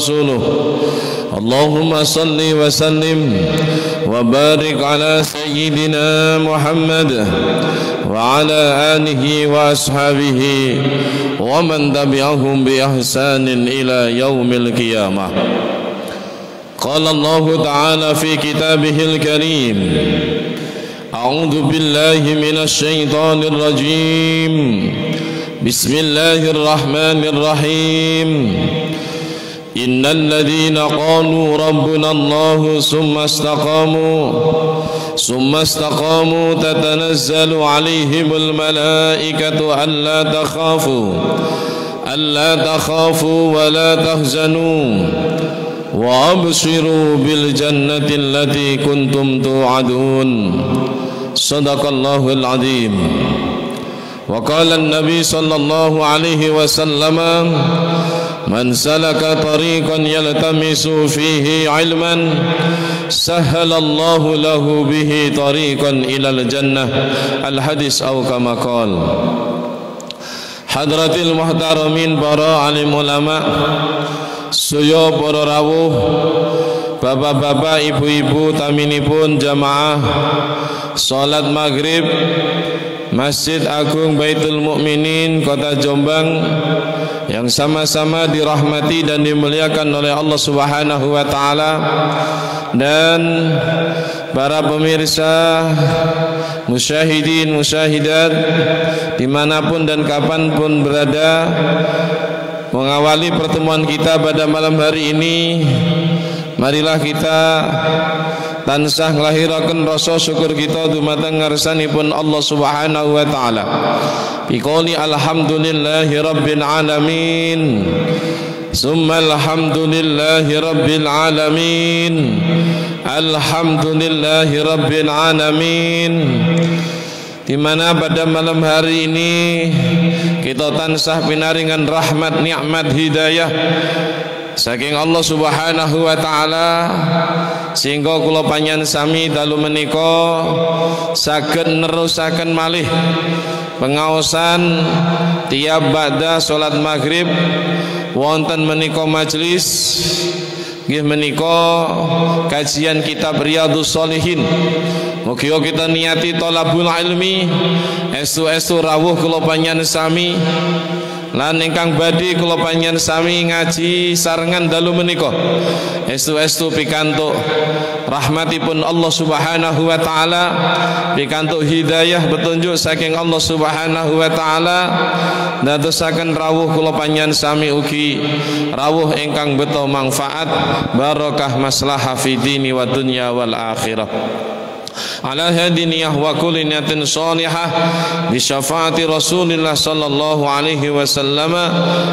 ورسوله اللهم صل وسلم وبارك على سيدنا محمد وعلى آله وأصحابه ومن تبعهم بإحسان إلى يوم القيامة. قال الله تعالى في كتابه الكريم: أعوذ بالله من الشيطان الرجيم بسم الله الرحمن الرحيم إن الذين قالوا ربنا الله ثم استقاموا تتنزل عليهم الملائكة ألا تخافوا ولا تحزنوا وأبشروا بالجنة التي كنتم توعدون. صدق الله العظيم. وقال النبي صلى الله عليه وسلم: من سلك طريقا يلتمس فيه علما سهل الله له به طريقا إلى الجنة. الحديث أو كما قال. Hadratil muhtaramin para alim ulama, suyo para rawuh, bapak-bapak, ibu-ibu, taminipun jamaah salat maghrib Masjid Agung Baitul Mukminin Kota Jombang yang sama-sama dirahmati dan dimuliakan oleh Allah Subhanahu wa taala, dan para pemirsa, musyahidin, musyahidat dimanapun dan kapanpun berada, mengawali pertemuan kita pada malam hari ini, marilah kita tansah nglahiraken rasa syukur kita dumateng ngarsanipun Allah Subhanahu wa taala. Biqouli alhamdulillahi rabbil alamin. Summa alhamdulillahi rabbil alamin. Alhamdulillahi rabbil alamin. Di mana pada malam hari ini kita tansah pinaringan rahmat, nikmat, hidayah saking Allah Subhanahu wa taala, sehingga kula panjenengan sami dalu menika saged nerusaken malih pengaosan tiap ba'da salat maghrib wonten menika majelis nggih menika kajian kitab Riyadhus Shalihin. Mugi kita niati thalabul ilmi, estu-estu rawuh kula panjenengan sami lan ingkang badhe kula panjenengan sami ngaji sarengan dalu menika estu-estu pikantuk rahmatipun Allah Subhanahu wa taala, pikantuk hidayah petunjuk saking Allah Subhanahu wa taala, dadosaken rawuh kula panjenengan sami ugi rawuh ingkang beto manfaat, barokah, maslahah fi dini wa dunya wal akhirah. Ala hadi niyah wa kulli niyatin salihah bi syafaati Rasulillah sallallahu alaihi wasallam.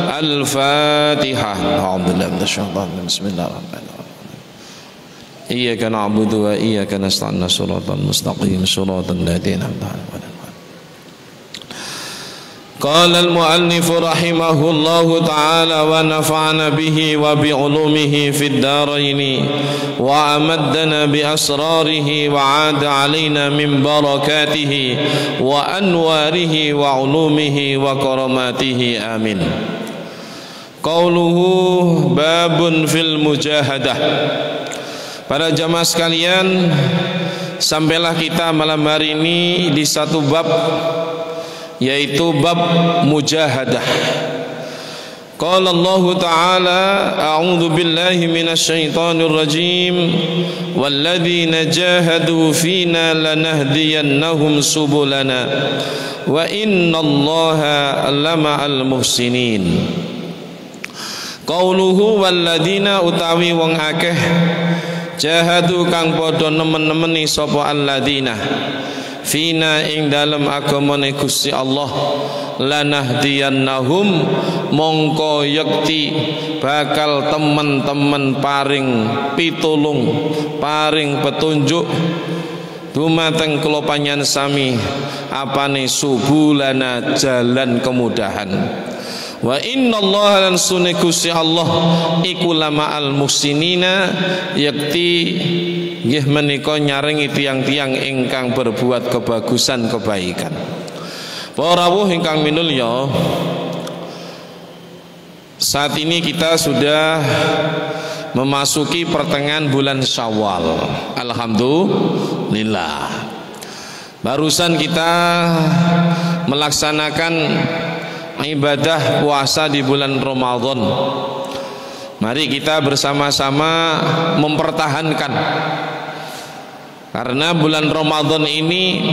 Al-Fatihah. A'udzubillahi minasyaitonir rajim. Bismillahirrahmanirrahim. Iyyaka na'budu wa iyyaka nasta'in. Shiratal mustaqim. Shiratal ladzina an'amta 'alaihim. قال المؤلف رحمه الله تعالى ونفعنا به وبعلومه في الدارين وأمدنا بأسراره وعاد علينا من بركاته وأنواره وعلومه وكراماته آمين. قوله باب في المجاهدة. Para jamaah sekalian, sampailah kita malam hari ini di satu bab, yaitu bab mujahadah. Qala Allah Ta'ala: A'udzu billahi minasy syaithanir rajim. Walladzina jahadu fina lanahdiyannahum subulana wa innallaha lama'al muhsinin. Qauluhu walladzina utawi wong akeh jahadu kang padha nemen-nemeni sapa alladzina fina ing dalam agamane Gusti Allah, lanahdiyannahum mongko yekti bakal temen-temen paring pitulung, paring petunjuk dumateng kula panjenengan sami apane subulana jalan kemudahan. Wa innallaha lan sunni Gusti Allah iku lama'al muhsinina, yakti nggih menika nyarengi tiang-tiang ingkang berbuat kebagusan kebaikan. Para rawuh ingkang minulya, Saat ini kita sudah memasuki pertengahan bulan Syawal. Alhamdulillah. Barusan kita melaksanakan ibadah puasa di bulan Ramadan. Mari kita bersama-sama mempertahankan, karena bulan Ramadan ini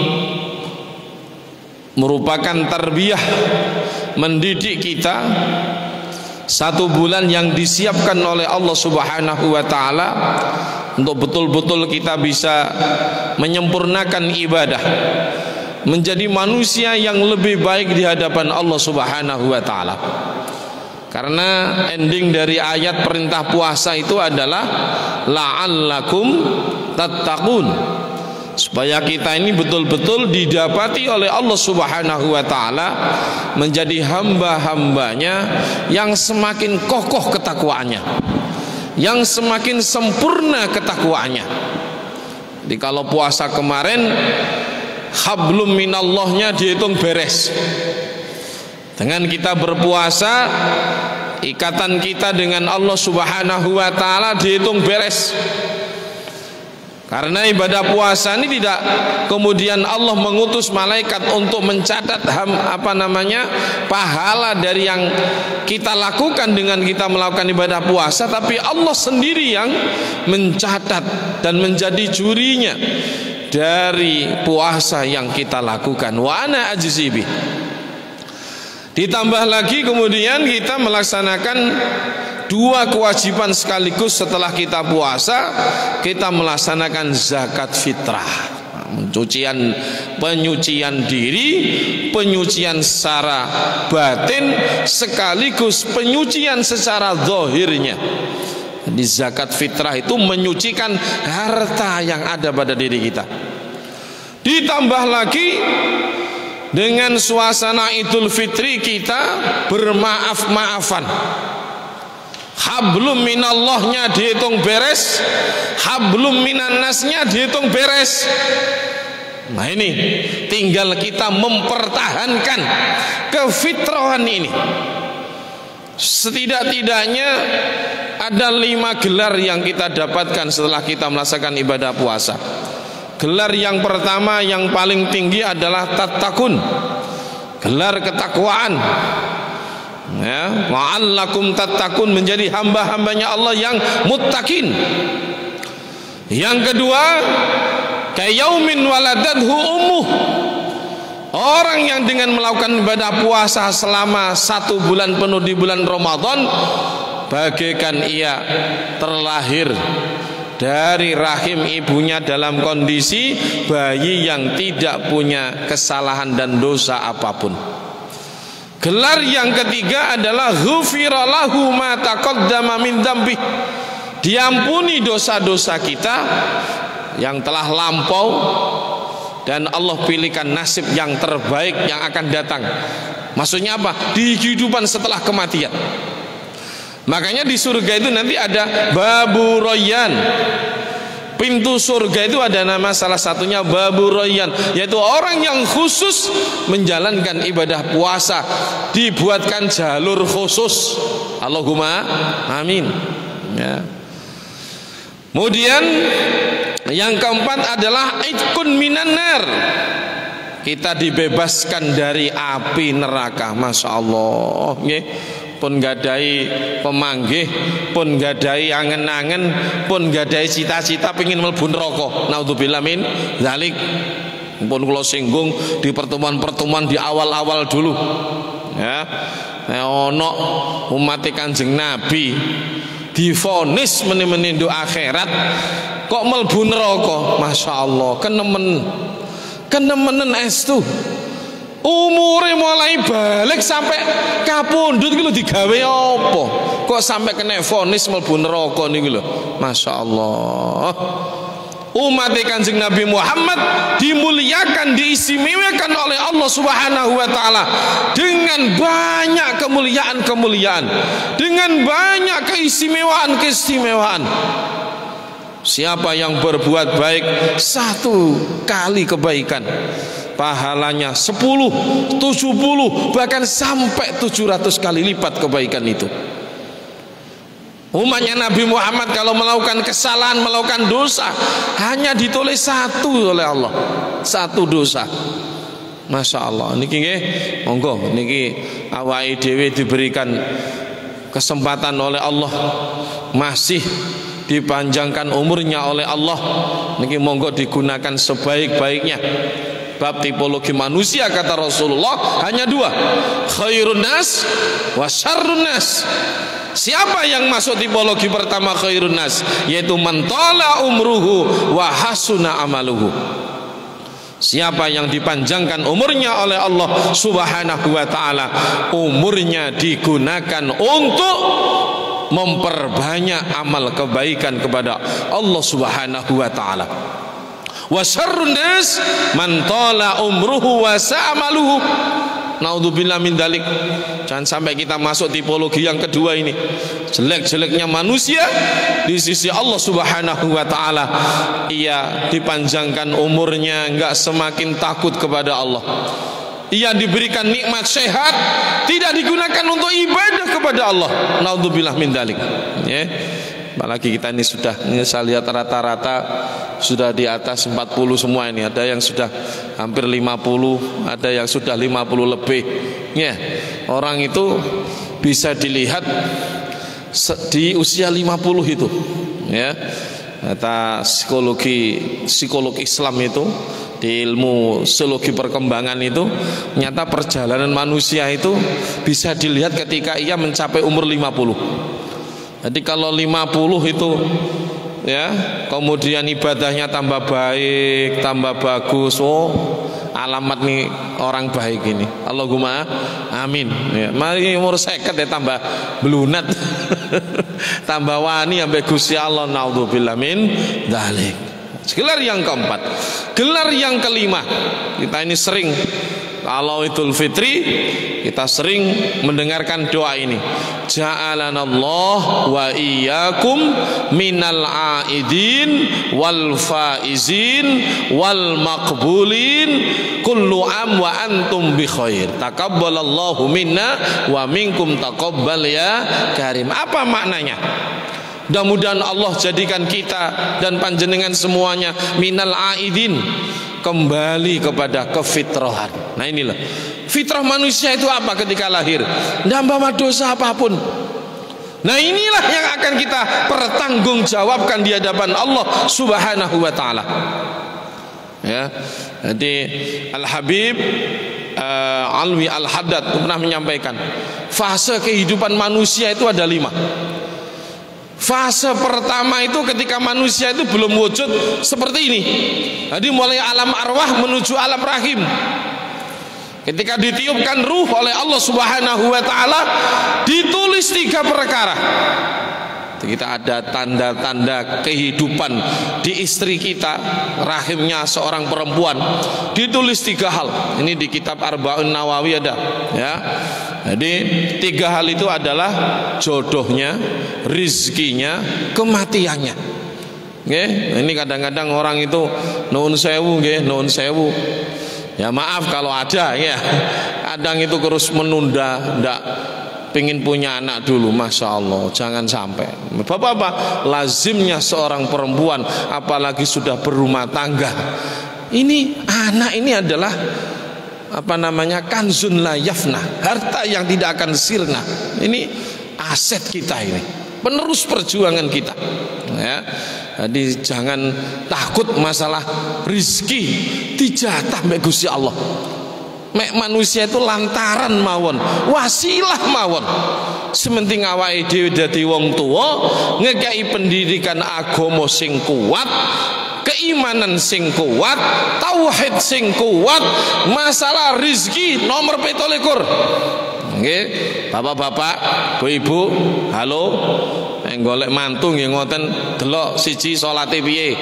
merupakan tarbiyah, mendidik kita. Satu bulan yang disiapkan oleh Allah Subhanahu wa ta'ala untuk betul-betul kita bisa menyempurnakan ibadah, menjadi manusia yang lebih baik di hadapan Allah Subhanahu wa ta'ala. Karena ending dari ayat perintah puasa itu adalah la'allakum tattaqun, supaya kita ini betul-betul didapati oleh Allah Subhanahu wa ta'ala menjadi hamba-hambanya yang semakin kokoh ketakwaannya, yang semakin sempurna ketakwaannya. Jadi kalau puasa kemarin hablum minallahnya dihitung beres. Dengan kita berpuasa, ikatan kita dengan Allah Subhanahu wa ta'ala dihitung beres. Karena ibadah puasa ini tidak kemudian Allah mengutus malaikat untuk mencatat pahala dari yang kita lakukan dengan kita melakukan ibadah puasa, tapi Allah sendiri yang mencatat dan menjadi jurinya dari puasa yang kita lakukan. Wa ana ajzibi. Ditambah lagi kemudian kita melaksanakan dua kewajiban sekaligus. Setelah kita puasa, kita melaksanakan zakat fitrah, penyucian diri, penyucian secara batin sekaligus penyucian secara zahirnya. Di zakat fitrah itu menyucikan harta yang ada pada diri kita. Ditambah lagi dengan suasana Idul Fitri kita bermaaf-maafan. Hablum minallahnya dihitung beres, hablum minannasnya dihitung beres. Nah ini tinggal kita mempertahankan kefitrahan ini. Setidak-tidaknya ada 5 gelar yang kita dapatkan setelah kita melaksanakan ibadah puasa. Gelar yang pertama yang paling tinggi adalah tattaqun, gelar ketakwaan. Ya, la'allakum tattaqun, menjadi hamba-hambanya Allah yang muttaqin. Yang kedua, kayaumin waladadhu ummuh, orang yang dengan melakukan ibadah puasa selama 1 bulan penuh di bulan Ramadan, bagaikan ia terlahir dari rahim ibunya dalam kondisi bayi yang tidak punya kesalahan dan dosa apapun. Gelar yang ketiga adalah ghufira lahu ma taqaddama min dzambi, diampuni dosa-dosa kita yang telah lampau dan Allah pilihkan nasib yang terbaik yang akan datang. Maksudnya apa? Di kehidupan setelah kematian. Makanya di surga itu nanti ada Babu Rayyan. Pintu surga itu ada nama salah satunya Babu Rayyan, yaitu orang yang khusus menjalankan ibadah puasa, dibuatkan jalur khusus. Allahumma amin. Ya. Kemudian yang keempat adalah itqun minan nar, kita dibebaskan dari api neraka. Masya Allah. Pun gadai pemanggih, pun gadai angen-angen, pun gadai cita-cita pengen mlebu neraka. Naudzubillah min zalik. Pun kula singgung di pertemuan-pertemuan di awal-awal dulu. Ya. Ono umat Kanjeng Nabi divonis meni-meni nduk akhirat kok mlebu neraka. Masya Allah, kenemenen estu. Umure mulai balik sampai kapundhut iki lho digawe apa? Kok sampai kena vonis mlebu neraka niku lho. Masya Allah. Umat Kanjeng Nabi Muhammad dimuliakan, diistimewakan oleh Allah Subhanahu wa taala dengan banyak kemuliaan-kemuliaan, dengan banyak keistimewaan-keistimewaan. Siapa yang berbuat baik 1 kali kebaikan, pahalanya 10, 70, bahkan sampai 700 kali lipat kebaikan itu. Umatnya Nabi Muhammad kalau melakukan kesalahan, melakukan dosa, hanya ditulis satu oleh Allah, satu dosa. Masya Allah. Niki nggih, monggo niki awake dhewe diberikan kesempatan oleh Allah, masih dipanjangkan umurnya oleh Allah, niki monggo digunakan sebaik-baiknya. Bab tipologi manusia kata Rasulullah hanya dua, khairun nas wa syarrun nas. Siapa yang masuk tipologi pertama khairun nas, yaitu man tala umruhu wa hasuna amaluhu. Siapa yang dipanjangkan umurnya oleh Allah Subhanahu wa taala, umurnya digunakan untuk memperbanyak amal kebaikan kepada Allah Subhanahu wa taala. Wa syarrun nas man tala umruhu wa sa'amaluhu. Naudzubillah min dzalik. Jangan sampai kita masuk tipologi yang kedua ini. Jelek-jeleknya manusia di sisi Allah Subhanahu wa taala, ia dipanjangkan umurnya, enggak semakin takut kepada Allah. Ia diberikan nikmat sehat, tidak digunakan untuk ibadah kepada Allah. Naudzubillah min dzalik. Ya. Apalagi kita ini sudah, ini saya lihat rata-rata sudah di atas 40 semua ini. Ada yang sudah hampir 50, ada yang sudah 50 lebih. Ya, orang itu bisa dilihat di usia 50 itu. Ya, kata psikolog Islam itu, di ilmu psikologi perkembangan itu, nyata perjalanan manusia itu bisa dilihat ketika ia mencapai umur 50. Jadi kalau 50 itu ya, kemudian ibadahnya tambah baik, tambah bagus, oh alamat nih orang baik ini. Allahumma amin. Ya, mari umur 50 ya tambah belunat, tambah wani sampai Gusti Allah. Naudzubillah min dzalik. Gelar yang keempat, gelar yang kelima, kita ini sering kalau Idul Fitri kita sering mendengarkan doa ini. Ja'alanallah wa iyyakum minal aidin wal faizin wal maqbulin kullu am wa antum bi khair. Taqabbalallahu minna wa minkum taqabbal ya karim. Apa maknanya? Mudah-mudahan Allah jadikan kita dan panjenengan semuanya minal aidin, kembali kepada kefitrahan. Nah inilah fitrah manusia itu apa ketika lahir? Tidak bawa dosa apapun. Nah inilah yang akan kita pertanggungjawabkan di hadapan Allah Subhanahu wa taala. Ya, jadi Al-Habib Alwi Al-Haddad pernah menyampaikan, fase kehidupan manusia itu ada 5. Fase pertama itu ketika manusia itu belum wujud seperti ini. Jadi mulai alam arwah menuju alam rahim. Ketika ditiupkan ruh oleh Allah Subhanahu wa taala, ditulis 3 perkara. Kita ada tanda-tanda kehidupan di istri kita, rahimnya seorang perempuan, ditulis 3 hal. Ini di kitab Arba'un Nawawi ada, ya. Jadi 3 hal itu adalah jodohnya, rizkinya, kematiannya. Nggih, ini kadang-kadang orang itu nuwun sewu nggih, nuwun sewu. Ya maaf kalau ada ya. Kadang itu terus menunda, ndak pengen punya anak dulu. Masya Allah, jangan sampai. Bapak-bapak, lazimnya seorang perempuan apalagi sudah berumah tangga, ini anak ini adalah kanzun la yafna, harta yang tidak akan sirna. Ini aset kita, ini penerus perjuangan kita, ya. Jadi jangan takut masalah rizki dijatah mek Gusti Allah. Mek manusia itu lantaran mawon, wasilah mawon. Sementing awake dhewe dadi wong tuwa, ngekeki pendidikan agama sing kuat, keimanan sing kuat, tauhid sing kuat, masalah rizki nomor 17. Nggih, bapak-bapak, bu-ibu, halo, golek mantu nggih ngoten, delok siji salate piye.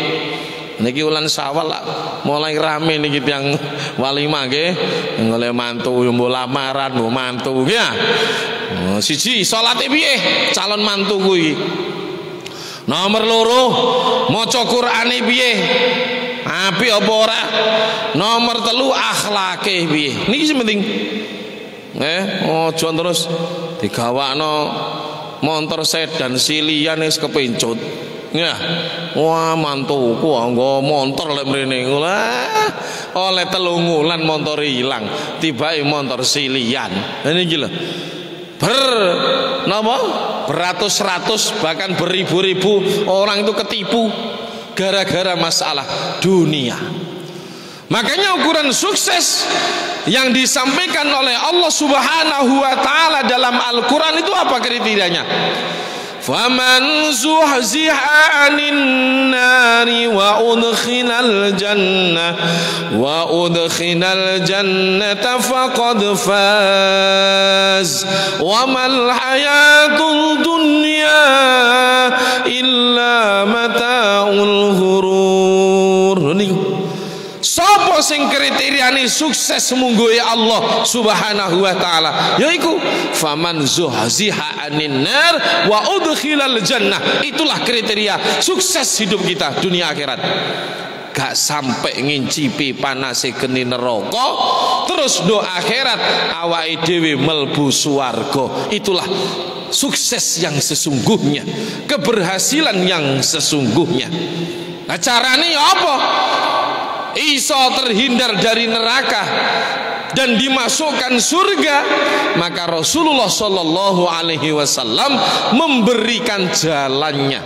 Niki wulan Syawal mulai rame niki tiyang walimah nggih, golek mantu mbok lamaran, mbok mantu nggih ya. Siji salate piye calon mantu kuwi. Nomor 2 maca Qur'ane piye? Apik apa ora? Nomor 3 akhlake piye? Niki sing penting. Aja terus digawakno Montor sedan silian wis kepencut. Ya, wah mantuku anggo montor lek mrene. Lah, oleh 3 wulan montor ilang, tibae montor silian. Niki lho. Beratus-ratus bahkan beribu-ribu orang itu ketipu gara-gara masalah dunia. Makanya ukuran sukses yang disampaikan oleh Allah Subhanahu wa taala dalam Al-Qur'an itu apa kriterianya? Faman zuhziha 'anil nari wa udkhilal jannata faqad faz wa mal hayatud dunya illa mata'ul ghurur. Sapa sing kriteriane sukses mungguhe Allah Subhanahu wa taala yaiku faman zuhziha 'anin nar wa udkhilal jannah. Itulah kriteria sukses hidup kita dunia akhirat. Gak sampai ngincipi panase geni neraka terus do akhirat awake dhewe mlebu swarga. Itulah sukses yang sesungguhnya, keberhasilan yang sesungguhnya. Nah carane apa? Iso terhindar dari neraka dan dimasukkan surga, maka Rasulullah Shallallahu Alaihi Wasallam memberikan jalannya,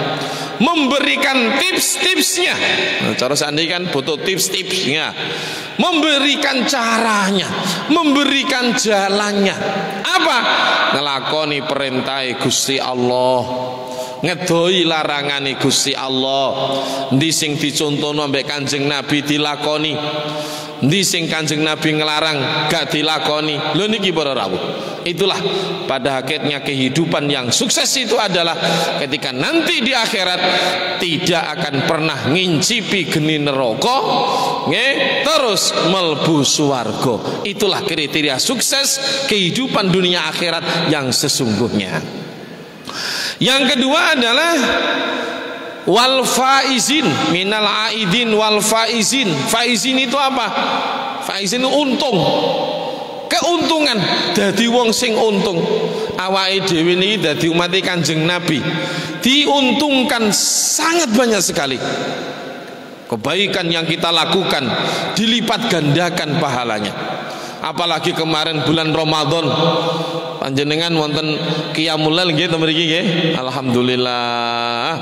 memberikan tips-tipsnya. Nah, cara seandainya kan butuh tips-tipsnya, memberikan caranya, memberikan jalannya. Apa? Ngelakoni perintah Gusti Allah, ngedoi larangane Gusti Allah. Ndi sing dicontohno ambek Kanjeng Nabi dilakoni, ndi sing Kanjeng Nabi ngelarang gak dilakoni. Lho niki para rawuh. Itulah pada hakikatnya kehidupan yang sukses itu adalah ketika nanti di akhirat tidak akan pernah ngincipi geni neraka, terus mlebu swarga. Itulah kriteria sukses kehidupan dunia akhirat yang sesungguhnya. Yang kedua adalah wal faizin minal aidin wal faizin. Faizin itu apa? Faizin itu untung, keuntungan. Dadi wong sing untung. Awake dhewe niki dadi umat Kanjeng Nabi diuntungkan sangat banyak sekali. Kebaikan yang kita lakukan dilipat gandakan pahalanya. Apalagi kemarin bulan Ramadan panjenengan wonten qiyamul lail nggih to mriki nggih. Alhamdulillah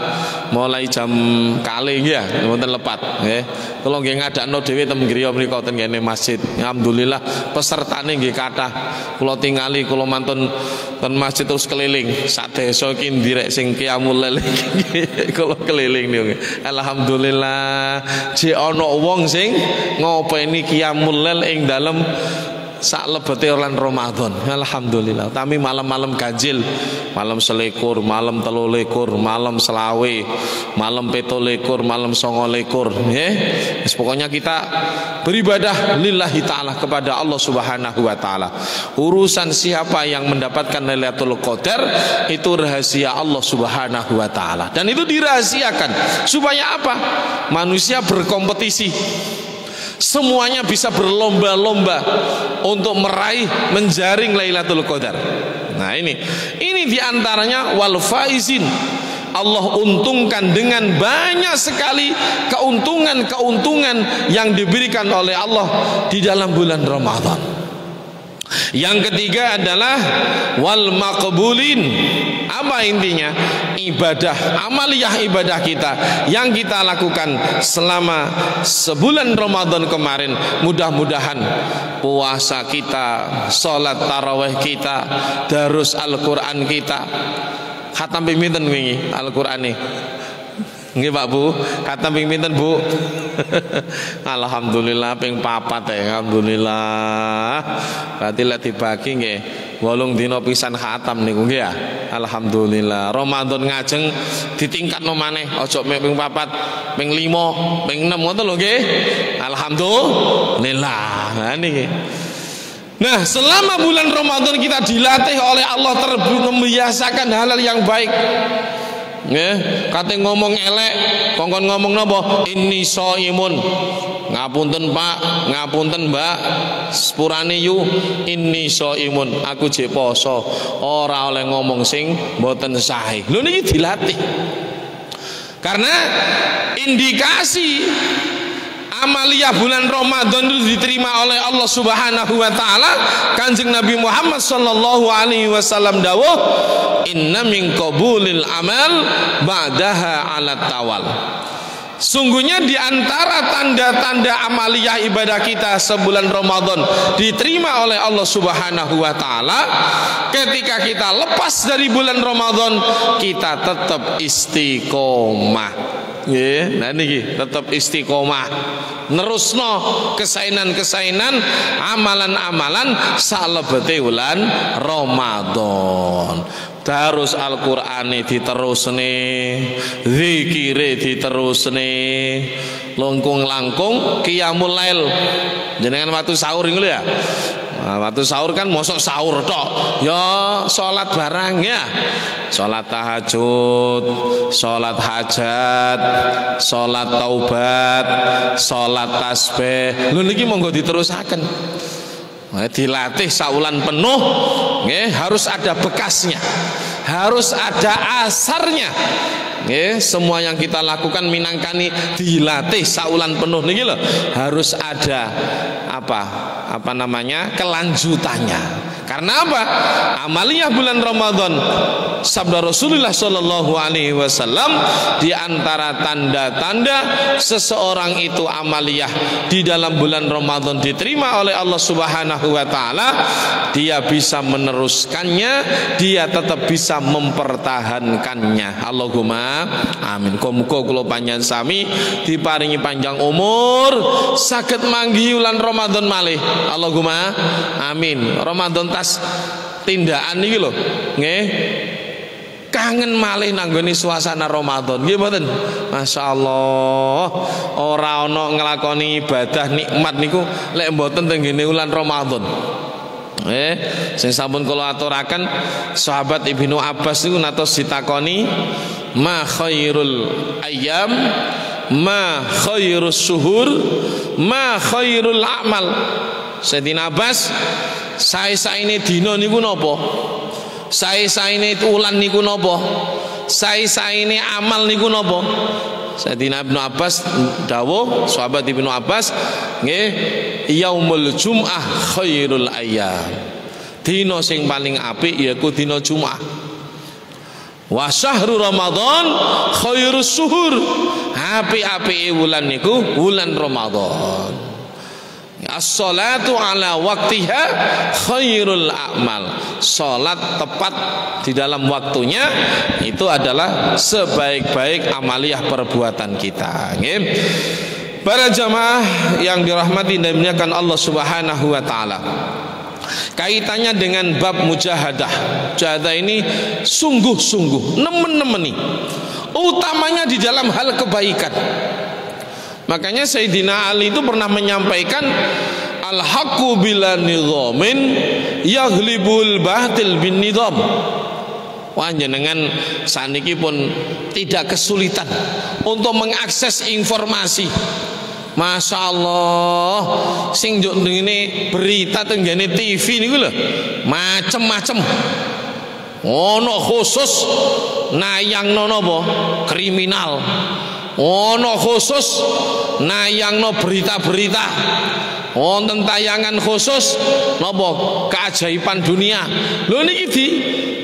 mulai jam kalih nggih ya wonten lepat nggih. Kula nggih ngadakno dhewe teng griya mriku ten kene masjid. Alhamdulillah pesertane nggih kathah. Kula tingali kula mantun ten masjid terus keliling sak desa iki ndirek sing qiyamul lail iki kula keliling niku. Alhamdulillah jek ana wong sing ngopeni qiyamul lail ing dalem sak lebete bulan Ramadan. Alhamdulillah. Tapi malam-malam ganjil, malam 21, malam 23, malam 20, malam 17, malam 29 nggih. Pokoknya kita beribadah lillahi taala kepada Allah Subhanahu wa taala. Urusan siapa yang mendapatkan Lailatul Qadar itu rahasia Allah Subhanahu wa taala. Dan itu dirahasiakan supaya apa? Manusia berkompetisi. Semuanya bisa berlomba-lomba untuk meraih menjaring Lailatul Qadar. Nah ini diantaranya wal faizin. Allah untungkan dengan banyak sekali keuntungan-keuntungan yang diberikan oleh Allah di dalam bulan Ramadan. Yang ketiga adalah wal maqbulin. Apa intinya? Ibadah, amaliyah ibadah kita yang kita lakukan selama sebulan Ramadan kemarin, mudah-mudahan puasa kita, sholat tarawih kita, darus Al-Quran kita, khatam ping pinten wingi Al-Quran nih. Nggih Pak Bu, khatam ping pinten Bu? Alhamdulillah ping 4 ya, alhamdulillah. Berarti lek dibagi nggih 8 dina pisan khatam niku nggih ya. Alhamdulillah. Ramadan ngajeng ditingkatno maneh, aja ping 4, ping 5, ping 6 ngoten lho nggih. Alhamdulillah. Nah niki. Nah, selama bulan Ramadan kita dilatih oleh Allah membiasakan hal-hal yang baik. Nggih, kate ngomong elek, kongkon ngomong napa? Inni shaimun. Ngapunten Pak, ngapunten Mbak, sepurane yu inni shaimun. Aku jek poso, ora oleh ngomong sing mboten sae. Lho niki dilatih. Karena indikasi amaliyah bulan Ramadan itu diterima oleh Allah Subhanahu wa taala, Kanjeng Nabi Muhammad sallallahu alaihi wasallam dawuh, inna min qabulil amal ba'daha 'ala tawal. Sungguhnya di antara tanda-tanda amaliyah ibadah kita sebulan Ramadan diterima oleh Allah Subhanahu wa taala, ketika kita lepas dari bulan Ramadan kita tetap istiqomah. Nggih, nah niki tetap istiqomah. Nerusno kesainan-kesainan, amalan-amalan salebete wulan Ramadan. Darus Al-Qur'ane diterusne, zikire diterusne, langkung-langkung qiyamul lail. Jenengan waktu sahur niku ya. Nah, waktu sahur kan mosok sahur tok. Ya salat barang ya. Salat tahajud, salat hajat, salat taubat, salat tasbih. Lho niki monggo diterusaken. Dilatih saulan penuh, nggih, harus ada bekasnya, harus ada asarnya. Nggih, semua yang kita lakukan minangkani dilatih saulan penuh niki lho, harus ada apa namanya kelanjutannya. Karena apa? Amaliyah bulan Ramadan, sabda Rasulullah Shallallahu Alaihi Wasallam, di antara tanda-tanda seseorang itu amaliyah di dalam bulan Ramadan diterima oleh Allah Subhanahu Wa Taala, dia bisa meneruskannya, dia tetap bisa mempertahankannya. Allahumma amin. Muga kula panjenengan sami diparingi panjang umur, saged manggihi wulan Ramadan malih. Allahumma amin. Ramadan tas tindakan iki lho, nggih. Kangen malih nanggone suasana Ramadan. Nggih mboten? Masyaallah. Ora ana nglakoni ibadah nikmat niku lek mboten teng ngene wulan Ramadan. Sing sampun kula aturaken, sahabat Ibnu Abbas niku natos ditakoni, ma khairul ayyam, ma khairus syuhur, ma khairul amal. Sayyidina Abbas, sae-saene dina niku napa? Sae-saene wulan niku napa? Sae-saene amal niku napa? Sayyidina Ibnu Abbas dawuh, sahabat Ibnu Abbas, nggih, yaumul jum'ah khairul ayyam. Dina sing paling apik yaiku dina Jumat. Wa syahrul Ramadan khairus syuhur. Apik-apike wulan niku wulan Ramadan. As-salatu ala waktiha khairul a'mal. Salat tepat di dalam waktunya itu adalah sebaik-baik amaliyah perbuatan kita. Nggih. Para jamaah yang dirahmati dan dimuliakan Allah Subhanahu wa taala, kaitannya dengan bab mujahadah. Mujahadah ini sungguh-sungguh nemen-nemeni, utamanya di dalam hal kebaikan. Makanya Sayyidina Ali itu pernah menyampaikan, al-haqqu bila nidhamin yaghlibul batil bin nidham. Panjenengan saniki pun tidak kesulitan untuk mengakses informasi. Masya Allah, sing njuk ngene berita tenggene TV niku lho, macem-macem. Ono khusus nayangno napa? Kriminal. Ono khusus nayangno berita-berita. Wonten tayangan khusus napa? Keajaiban dunia. Lho niki di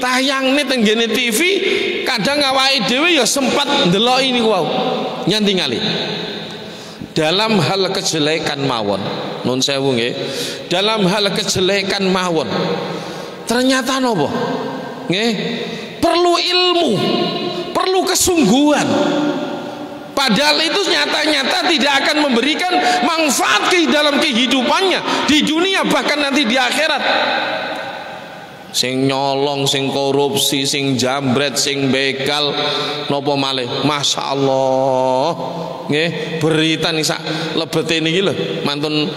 tayangne tenggene TV, kadang awake dhewe ya sempat ndeloki niku wau. Nyanti ngali. Dalam hal kejelekan mawon, nun sewu nggih, dalam hal kejelekan mawon, ternyata nopo nggih, perlu ilmu, perlu kesungguhan. Padahal itu nyata-nyata tidak akan memberikan manfaat di dalam kehidupannya di dunia, bahkan nanti di akhirat. Sing nyolong, sing korupsi, sing jambret, sing begal, nopo malih, masya Allah, nggih, berita nih sak lebete niki lho, mantun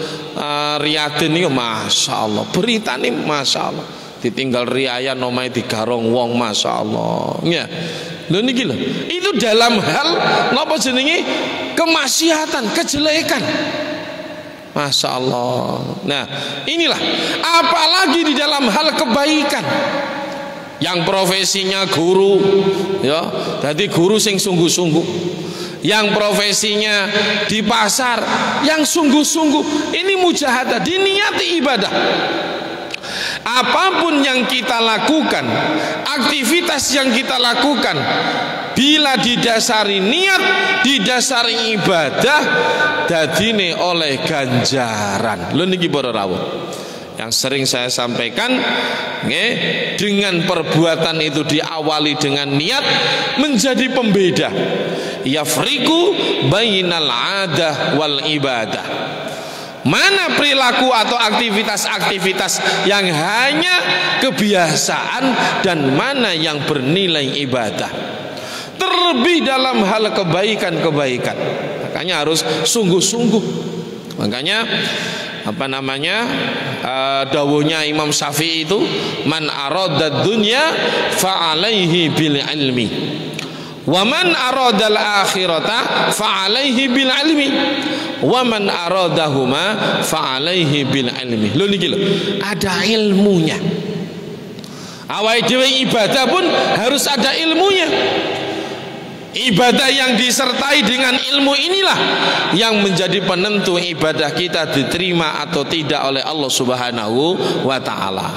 Riyadin niku, masya Allah, berita nih, masya Allah, ditinggal riaya nomai digarong wong, masya Allah, ya. Lho niki lho. Itu dalam hal napa jenenge kemaksiatan, kejelekan. Masya Allah. Nah, inilah apalagi di dalam hal kebaikan. Yang profesinya guru, ya, jadi guru sing sungguh-sungguh. Yang profesinya di pasar, yang sungguh-sungguh. Ini mujahadah, diniati ibadah. Apapun yang kita lakukan, aktivitas yang kita lakukan, bila didasari niat, didasari ibadah, dadine oleh ganjaran. Lho niki para rawuh. Yang sering saya sampaikan, dengan perbuatan itu diawali dengan niat menjadi pembeda. Yafriqu bainal adah wal ibadah. Mana perilaku atau aktivitas-aktivitas yang hanya kebiasaan dan mana yang bernilai ibadah. Terlebih dalam hal kebaikan-kebaikan. Makanya harus sungguh-sungguh. Makanya dawuhnya Imam Syafi'i itu, man arada dunya fa alaihi bil ilmi wa man arada al akhirata fa alaihi bil ilmi wa man aradahuma fa alaihi bil ilmi. Lho niki lho, ada ilmunya. Awake dhewe ibadah pun harus ada ilmunya. Ibadah yang disertai dengan ilmu inilah yang menjadi penentu ibadah kita diterima atau tidak oleh Allah Subhanahu wa ta'ala.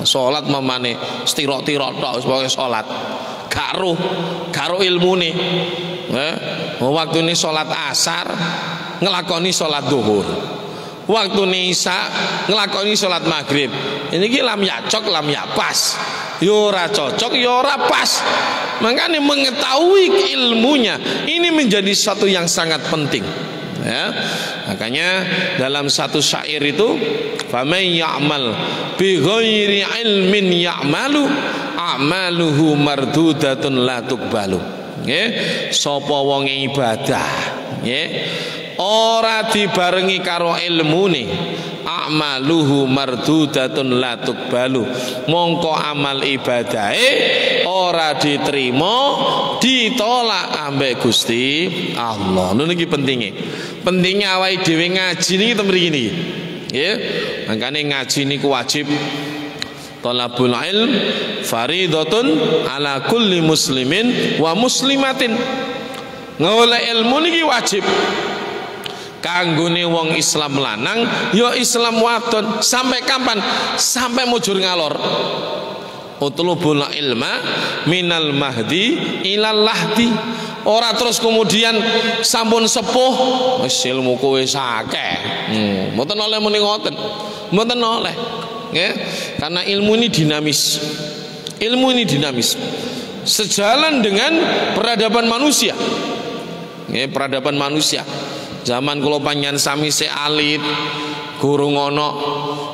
Salat memane stirok-tirok tok sebagai salat. Karo ilmune. Waktu ini salat asar ngelakoni salat zuhur. Waktu ini isya ngelakoni salat maghrib. Ini ki lam yacok lam ya pas. Yora cocok, yora pas. Makanya mengetahui ilmunya ini menjadi satu yang sangat penting. Ya, makanya dalam satu syair itu, "Faman ya'mal bi ghairi ilmin ya'malu, a'maluhu mardudatun la tuqbalu." Nggih, sapa wong ibadah, nggih, ora dibarengi karo ilmune, a'maluhu mardudatun la tuqbalu, mongko amal ibadahe ora diterima, ditolak ambek Gusti Allah. Lho niki pentingnya awake dhewe ngaji niki ten mriki niki. Nggih, makane ngaji niku wajib. Talabul ilm faridatun ala kulli muslimin wa muslimatin. Ngoleh ilmu niki wajib kanggone wong Islam lanang ya Islam wadon. Sampai kapan? Sampai mujur ngalor. Utlubul ilma minal mahdi ilal lahdi. Ora terus kemudian sampun sepuh wis ilmuku wis akeh. Mboten oleh muni ngoten. Mboten oleh. Nggih. Karena ilmu ini dinamis. Ilmu ini dinamis. Sejalan dengan peradaban manusia. Nggih, peradaban manusia. Zaman kula panjenengan sami se alit, gurung ana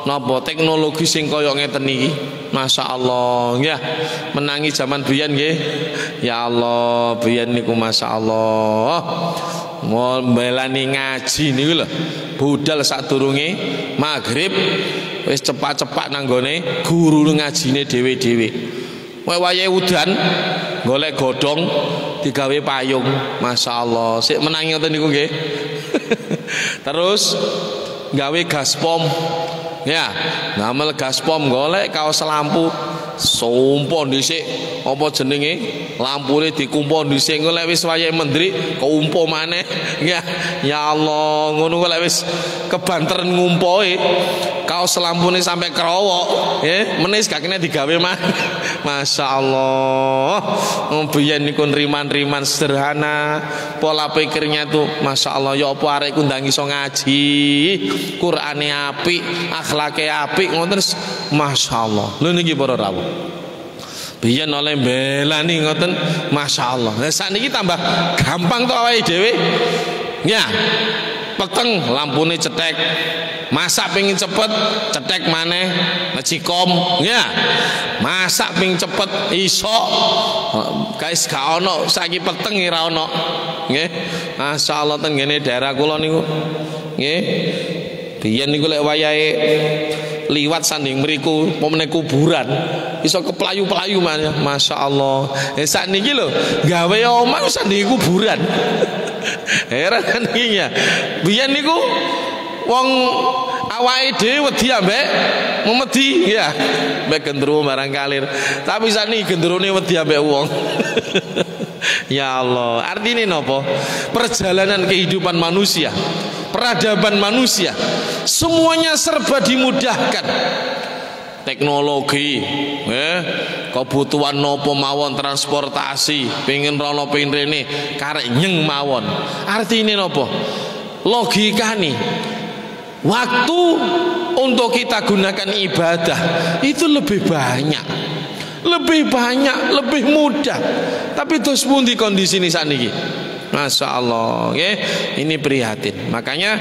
napa teknologi sing kaya ngeten iki. Masyaallah, ya. Menangi zaman biyen nggih. Ya Allah, biyen niku masyaallah. Mau mbelani ngaji niku lho. Budal sadurunge maghrib wis cepat-cepat nang gone guru ngajine dhewe-dhewe. Wayahe udan golek godhong digawe payung. Masyaallah, sik menangi ngoten niku nggih. Terus gawe gaspom. Ya, ngamel gaspom golek kaos lampu. Sumpah dhisik apa jenenge? Lampune dikumpul dhisik golek wis wayahe mendrik keumpo maneh. Ya Allah, ngono golek wis kebanteren ngumpoe. Kaos lampune sampai kerowok, menis gak kena digawe mah. Masya Allah. Biyen niku riman-riman sederhana, pola pikirnya tuh Masya Allah. Ya apa arek ku ndang iso ngaji, Qur'ane apik, akhlake apik, ngoten. Masya Allah. Lho niki para rawuh. Biyen oleh belani ngoten, Masya Allah. Lah sakniki tambah gampang to awake dhewe. Ya. Peteng lampune cetek. Masak pengin cepet, cetek maneh ngecikom, ya. Masak pengin cepet iso. Guys gak ono saiki peteng ora ono. Nggih. Masyaallah teng ngene daerah kula niku. Nggih. Biyen niku lek wayahe liwat sanding mriku pomene kuburan iso keplayu-playu mana Masya Allah. Sakniki lho gawe omah sanding kuburan. Heran kan iki ya. Biyen niku wong awake dhewe wedi ambek memedi ya mbek gendruwo barang kalir. Tapi sakniki gendrone wedi ambek wong. Ya Allah, artinya nopo? Perjalanan kehidupan manusia, peradaban manusia, semuanya serba dimudahkan. Teknologi, kebutuhan nopo mawon transportasi, pengen rono pengen rene, karek nyeng mawon. Artinya nopo? Logika nih, waktu untuk kita gunakan ibadah itu lebih banyak. Lebih banyak, lebih mudah. Tapi terus pun di kondisi ini saat ini, Masya Allah, ini prihatin. Makanya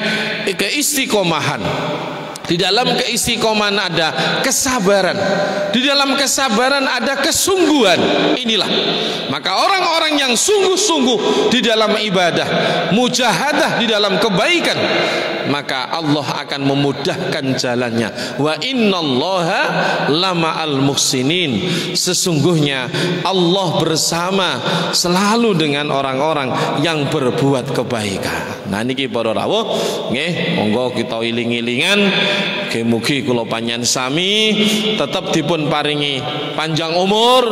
keistiqomahan. Di dalam keistiqomahan ada kesabaran. Di dalam kesabaran ada kesungguhan. Inilah. Maka orang-orang yang sungguh-sungguh di dalam ibadah, mujahadah di dalam kebaikan, maka Allah akan memudahkan jalannya. Wa innallaha lama'al muhsinin. Sesungguhnya Allah bersama selalu dengan orang-orang yang berbuat kebaikan. Nah niki para rawuh nggih, monggo kita iling-ilingan. Mugi kula panjenengan sami tetap dipun paringi panjang umur,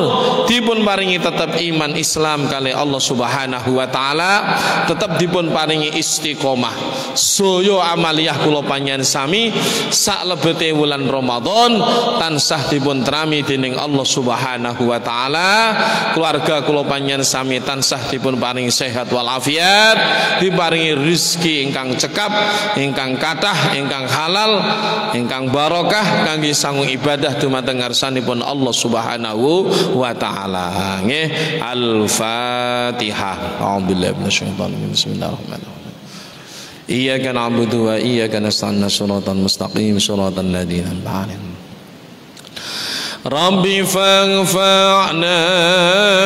dipun paringi tetap iman Islam kali Allah Subhanahu wa taala, tetap dipun paringi istiqomah. Soyo amaliyah kula panjenengan sami sak lebete wulan Ramadan tansah dipun trami dening Allah Subhanahu wa taala. Keluarga kula panjenengan sami tansah dipun paringi sehat walafiat, diparingi rezeki ingkang cekap, ingkang kathah, ingkang halal, ingkang barokah kangge sangu ibadah dumateng ngarsanipun Allah Subhanahu wa taala. Nggih, Al-Fatihah. A'udzubillahi minasyaitonir rajim. Bismillahirrahmanirrahim. Iyyaka na'budu wa iyyaka nasta'in. Shiratal mustaqim, shiratal ladzina an'amta 'alaihim. Rabbi fanfa'na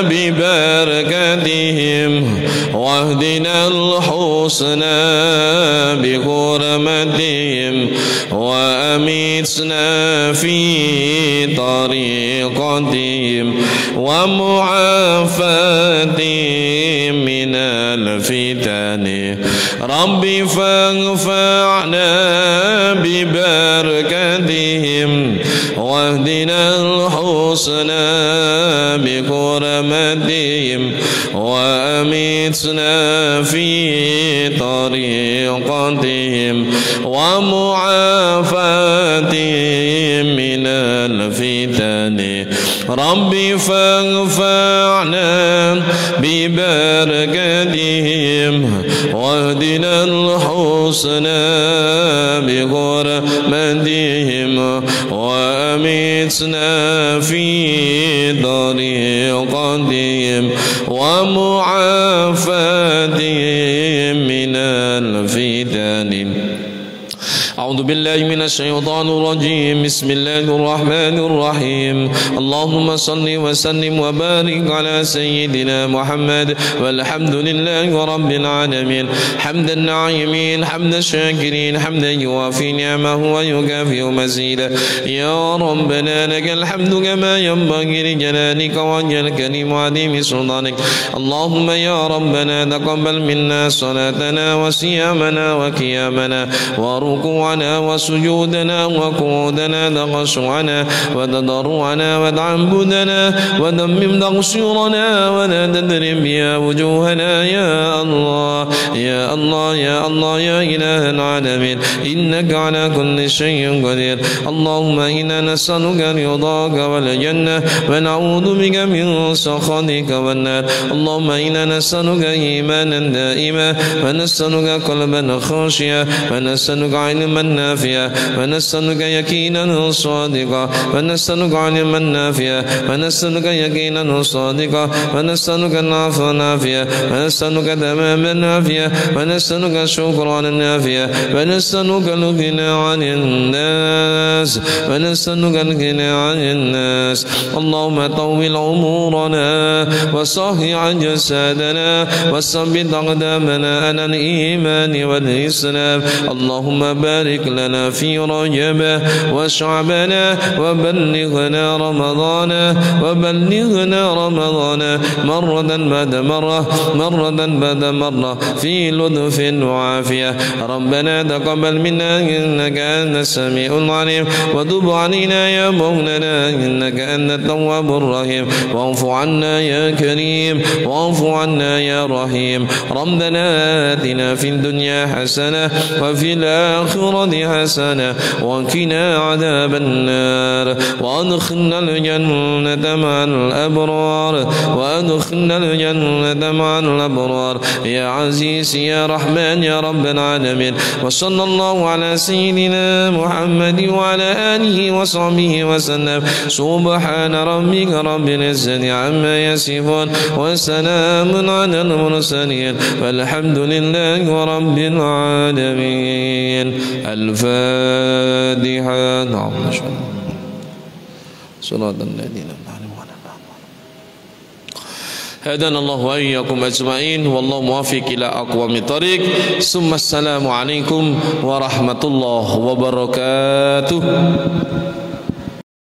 bi barakatihim wahdinal husna bi hurmatihim wa amitna fi tariqatihim wa mu'afatihim minal fitani. Rabbi fanfa'na bi barakatihim wahdinal الحسنى بكرمتهم وأمتنا في طريقتهم ومعافاتهم من الفتن. ربي فانفعنا ببركتهم واهدنا الحسنى بكرمتهم وأمتنا في طريقتهم ومعافاتهم من الفتن. أعوذ بالله من الشيطان الرجيم. بسم الله الرحمن الرحيم. اللهم صل وسلم وبارك على سيدنا محمد والحمد لله رب العالمين. حمد الناعمين حمد الشاكرين حمدا يوافي نعمه ويكافئ مزيدا. يا ربنا لك الحمد كما ينبغي لجلالك وجه الكريم وعظيم سلطانك. اللهم يا ربنا تقبل منا صلاتنا وصيامنا وقيامنا وركوعنا وسجودنا وقعودنا تخشعنا وتضرعنا وتعبدنا ودمم تقصيرنا ولا تدرب بها وجوهنا. يا الله يا الله يا الله يا إله العالمين إنك على كل شيء قدير. اللهم إنا نسألك رضاك والجنة ونعوذ بك من سخطك والنار. اللهم إنا نسألك إيمانا دائما ونسألك قلبا خاشعا ونسألك علما نافعا ونسألك يقينا صادقا ونسألك علما نافعا ونسألك يقينا صادقا ونسألك العفو نافعا ونسألك تماما نافعا ونسألك شكرا نافعا ونسألك الغنى عن الناس ونسألك الغنى عن الناس. اللهم طول أمورنا وصحح جسادنا وثبت أقدامنا على الإيمان والإسلام. اللهم بارك لنا في رجب وشعبنا وبلغنا رمضان مرة بعد مرة في لطف وعافية. ربنا تقبل منا إنك أنت السميع العليم وتب علينا يا مولانا إنك أنت التواب الرحيم واعف عنا يا كريم واعف عنا يا رحيم. ربنا آتنا في الدنيا حسنة وفي الآخرة حسنة وقنا عذاب النار وأدخلنا الجنة مع الأبرار يا عزيز يا رحمن يا رب العالمين. وصلى الله على سيدنا محمد وعلى آله وصحبه وسلم. سبحان ربك رب العزة عما يصفون وسلام على المرسلين والحمد لله رب العالمين. الفاتحة. صراط الذين هدانا الله وإياكم أجمعين والله موافق إلى أقوم الطريق. ثم السلام عليكم ورحمة الله وبركاته.